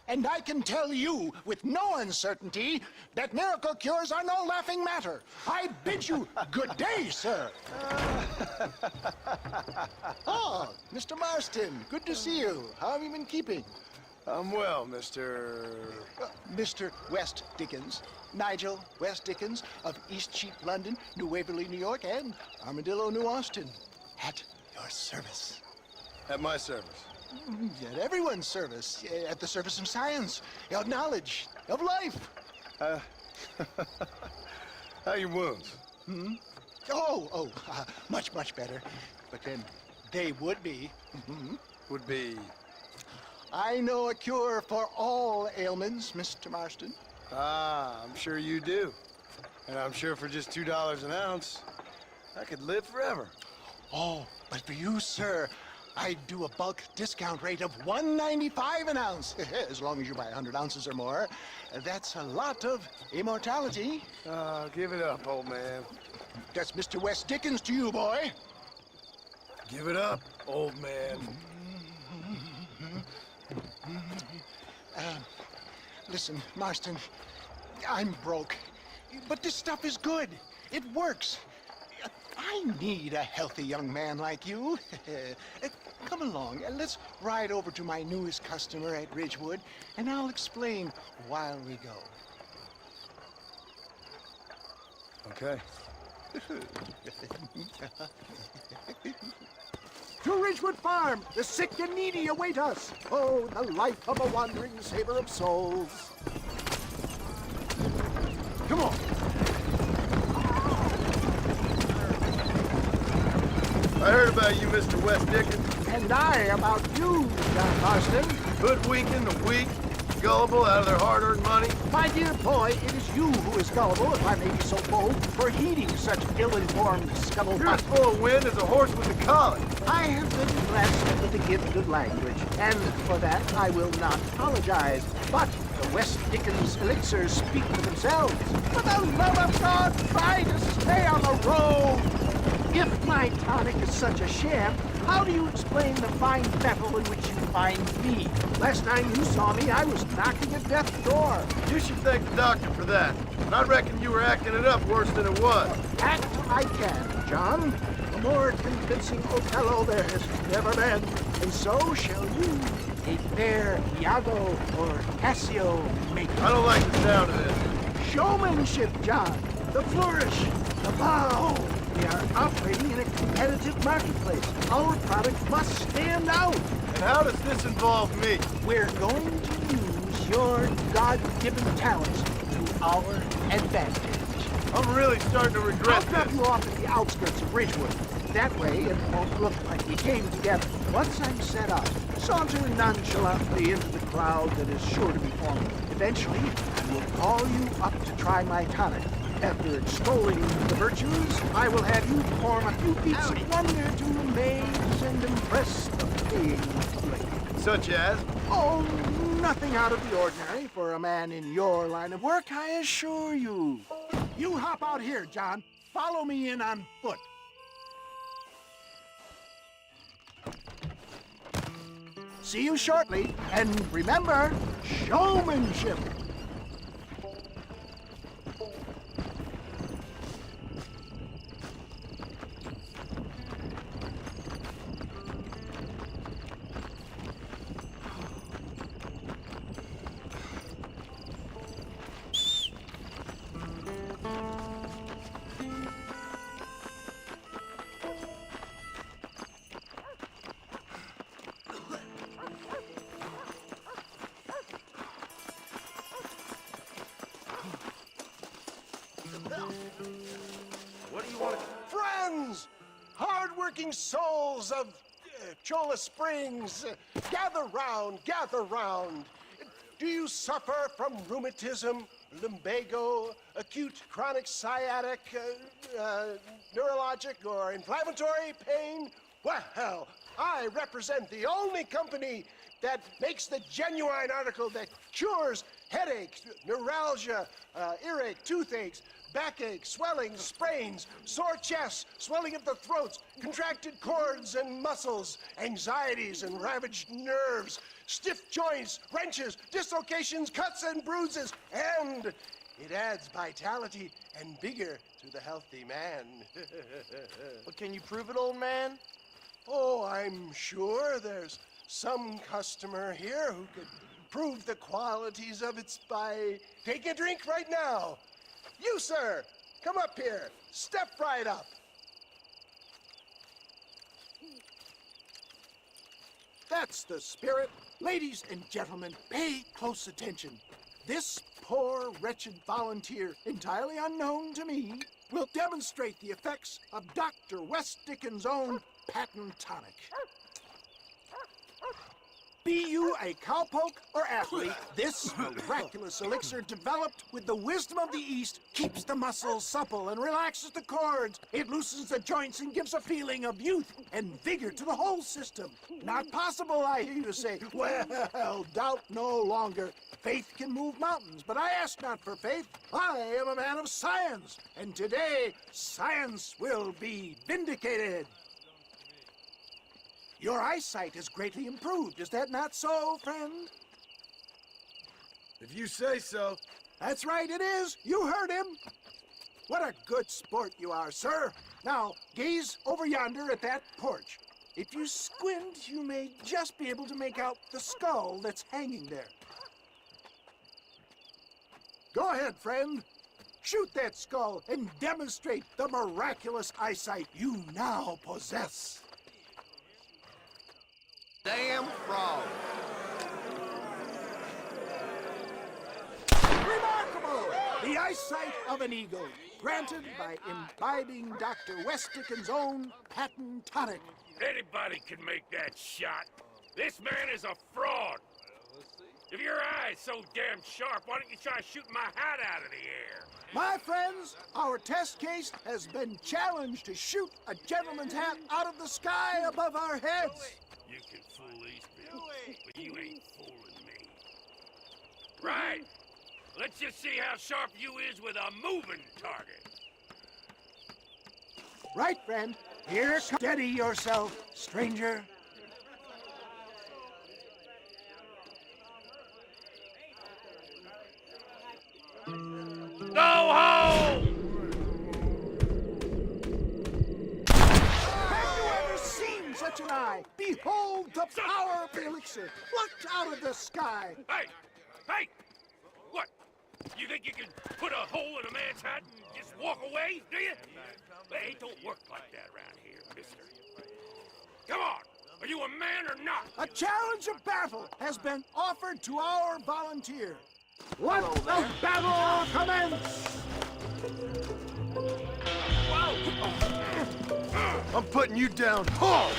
And I can tell you with no uncertainty that miracle cures are no laughing matter. I bid you good day, sir. Oh, Mr. Marston, good to see you. How have you been keeping? I'm well, Mr. Mr. West Dickens. Nigel West Dickens of Eastcheap, London, New Waverly, New York, and Armadillo, New Austin. At your service. At my service. At everyone's service. At the service of science, of knowledge, of life. How your wounds? Much, much better. But then they would be. Would be... I know a cure for all ailments, Mr. Marston. Ah, I'm sure you do. And I'm sure for just $2 an ounce, I could live forever. Oh, but for you, sir, I do a bulk discount rate of $1.95 an ounce. As long as you buy 100 ounces or more. That's a lot of immortality. Give it up, old man. That's Mr. West Dickens to you, boy. Give it up, old man. Listen, Marston, I'm broke, but this stuff is good. It works. I need a healthy young man like you. Come along, and let's ride over to my newest customer at Ridgewood, and I'll explain while we go. Okay. To Ridgewood Farm, the sick and needy await us. Oh, the life of a wandering saver of souls. Come on. I heard about you, Mr. West Dickens. And I about you, John Marston. Hoodwinking the weak, gullible out of their hard-earned money. My dear boy, it is you who is gullible, if I may be so bold, for heeding such ill-informed scuttlebutt. You're as full of wind as a horse with a collar. I have been blessed with the gift of language, and for that I will not apologize. But the West Dickens elixirs speak for themselves. For the love of God, try to stay on the road. If my tonic is such a sham, how do you explain the fine battle in which you find me? Last time you saw me, I was knocking at death's door. You should thank the doctor for that. And I reckon you were acting it up worse than it was. Act I can, John. A more convincing Othello there has never been. And so shall you, a fair Iago or Cassio make. I don't like the sound of this. Showmanship, John. The flourish, the bow. We are operating in a competitive marketplace. Our product must stand out. And how does this involve me? We're going to use your God-given talents to our advantage. I'm really starting to regret I'll drop this. you off at the outskirts of Ridgewood. That way it won't look like we came together. Once I'm set up, saunter nonchalantly into the crowd that is sure to be forming. Eventually, I will call you up to try my tonic. After extolling the virtues, I will have you perform a few feats of wonder to amaze and impress the paying public. Such as? Oh, nothing out of the ordinary for a man in your line of work, I assure you. You hop out here, John. Follow me in on foot. See you shortly, and remember, showmanship. What do you want to... Friends, hard-working souls of Cholla Springs, gather round, gather round. Do you suffer from rheumatism, lumbago, acute chronic sciatic, neurologic or inflammatory pain? Well, I represent the only company that makes the genuine article that cures headaches, neuralgia, earache, toothaches, backache, swelling, sprains, sore chests, swelling of the throats, contracted cords and muscles, anxieties and ravaged nerves, stiff joints, wrenches, dislocations, cuts and bruises, and it adds vitality and vigor to the healthy man. But can you prove it, old man? Oh, I'm sure there's some customer here who could prove the qualities of it by taking a drink right now. You, sir, come up here. Step right up. That's the spirit. Ladies and gentlemen, pay close attention. This poor, wretched volunteer, entirely unknown to me, will demonstrate the effects of Dr. West Dickens' own patent tonic. Be you a cowpoke or athlete, this miraculous elixir developed with the wisdom of the East keeps the muscles supple and relaxes the cords. It loosens the joints and gives a feeling of youth and vigor to the whole system. Not possible, I hear you say. Well, doubt no longer. Faith can move mountains, but I ask not for faith. I am a man of science, and today science will be vindicated. Your eyesight has greatly improved. Is that not so, friend? If you say so. That's right, it is. You heard him. What a good sport you are, sir. Now, gaze over yonder at that porch. If you squint, you may just be able to make out the skull that's hanging there. Go ahead, friend. Shoot that skull and demonstrate the miraculous eyesight you now possess. Damn frog. Remarkable! The eyesight of an eagle, granted by imbibing Dr. West Dickens' own patent tonic. Anybody can make that shot. This man is a fraud. If your eye's so damn sharp, why don't you try shooting my hat out of the air? My friends, our test case has been challenged to shoot a gentleman's hat out of the sky above our heads. You can fool these people, but you ain't fooling me. Right. Let's just see how sharp you is with a moving target. Right, friend. Here, steady yourself, stranger. Go home! Have you ever seen such an eye? Behold the power of the elixir, plucked out of the sky. Hey! Hey! What? You think you can put a hole in a man's hat and just walk away, do you? Hey, it don't work like that around here, mister. Come on! Are you a man or not? A challenge of battle has been offered to our volunteer. Let the battle commence! I'm putting you down hard.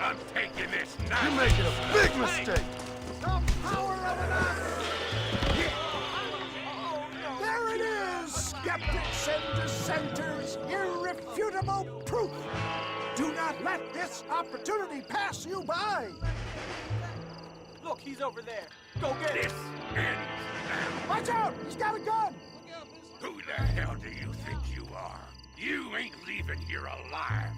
I'm taking this knife. You're making a big mistake. The power of an axe! There it is, skeptics and dissenters, irrefutable proof. Do not let this opportunity pass you by. Look, he's over there. Go get him. This ends now. Watch out! He's got a gun! Who the hell do you think you are? You ain't leaving here alive.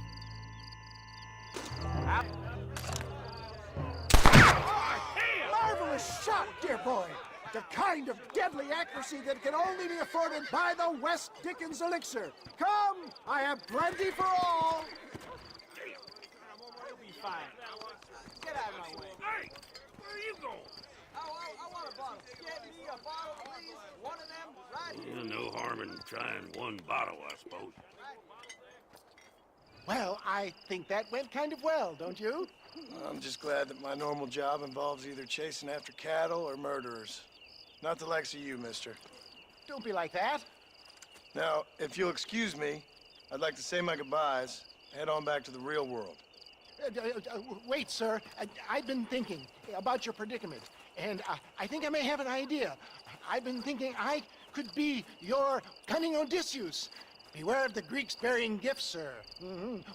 Marvelous shot, dear boy. The kind of deadly accuracy that can only be afforded by the West Dickens elixir. Come, I have plenty for all. He'll be fine. Get out of my way. Hey, where are you going? I want a bottle. Get me a bottle, please. One of them, right? No harm in trying one bottle, I suppose. Well, I think that went kind of well, don't you? I'm just glad that my normal job involves either chasing after cattle or murderers. Not the likes of you, mister. Don't be like that. Now, if you'll excuse me, I'd like to say my goodbyes, head on back to the real world. Wait, sir. I've been thinking about your predicament, and I think I may have an idea. I've been thinking I could be your cunning Odysseus. Beware of the Greeks bearing gifts, sir.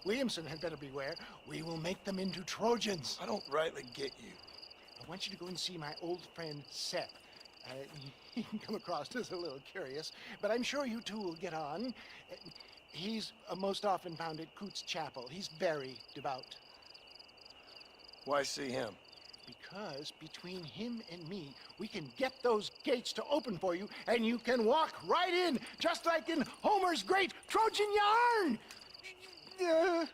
Williamson had better beware. We will make them into Trojans. I don't rightly get you. I want you to go and see my old friend Seth. He can come across as a little curious, but I'm sure you two will get on. He's most often found at Coots Chapel. He's very devout. Why see him? Because between him and me, we can get those gates to open for you, and you can walk right in, just like in Homer's great Trojan yarn!